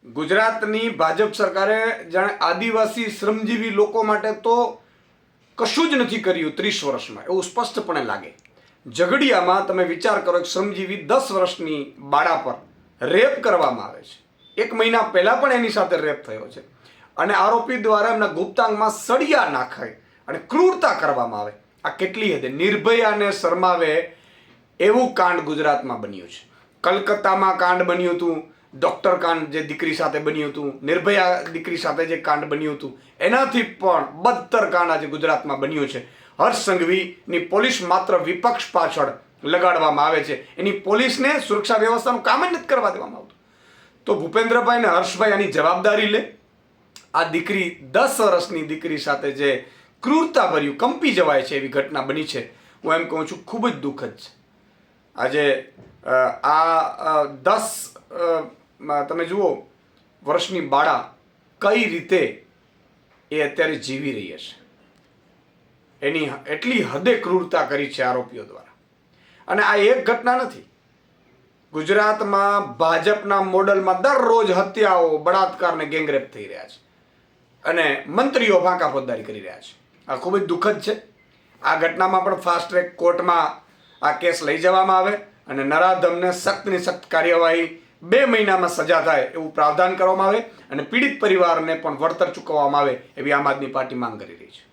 ગુજરાતની ભાજપ સરકારે જાણે આદિવાસી શ્રમજીવી લોકો માટે તો કશું જ નથી કર્યું 30 વર્ષમાં, એવું સ્પષ્ટપણે લાગે. ઝઘડિયામાં તમે વિચાર કરો, એક શ્રમજીવી 10 વર્ષની બાળા પર રેપ કરવામાં આવે છે. 1 મહિના પહેલાં પણ એની સાથે રેપ થયો છે અને આરોપી દ્વારા એમના ગુપ્તાંગમાં સળિયા નાખાય અને ક્રૂરતા કરવામાં આવે. આ કેટલી હદે નિર્ભયાને શરમાવે એવું કાંડ ગુજરાતમાં બન્યું છે. કલકત્તામાં કાંડ બન્યું હતું, ડૉક્ટર કાંડ જે દીકરી સાથે બન્યું હતું, નિર્ભયા દીકરી સાથે જે કાંડ બન્યું હતું, એનાથી પણ બદતર કાંડ આજે ગુજરાતમાં બન્યું છે. હર્ષ સંઘવીની પોલીસ માત્ર વિપક્ષ પાછળ લગાડવામાં આવે છે. એની પોલીસને સુરક્ષા વ્યવસ્થાનું કામ જ નથી કરવા દેવામાં આવતું. તો ભૂપેન્દ્રભાઈ અને હર્ષભાઈ આની જવાબદારી લે. આ દીકરી 10 વર્ષની દીકરી સાથે જે ક્રૂરતાભર્યું કંપી જવાય છે એવી ઘટના બની છે. હું એમ કહું છું, ખૂબ જ દુઃખદ છે. આજે આ 10 તમે જુઓ વર્ષની બાળા કઈ રીતે એ અત્યારે જીવી રહી હશે. એની એટલી હદે ક્રૂરતા કરી છે આરોપીઓ દ્વારા. અને આ એક ઘટના નથી. ગુજરાતમાં ભાજપના મોડલમાં દરરોજ હત્યાઓ, બળાત્કાર ને ગેંગરેપ થઈ રહ્યા છે અને મંત્રીઓ ફાંકા ફોજદારી કરી રહ્યા છે. આ ખૂબ જ દુઃખદ છે. આ ઘટનામાં પણ ફાસ્ટ ટ્રેક કોર્ટમાં આ કેસ લઈ જવામાં આવે અને નરાધમને સખ્તની સખ્ત કાર્યવાહી 2 મહિનામાં સજા થાય એવું પ્રાવધાન કરવામાં આવે અને પીડિત પરિવારને પણ વળતર ચૂકવવામાં આવે એવી આમ આદમી પાર્ટી માંગ કરી રહી છે.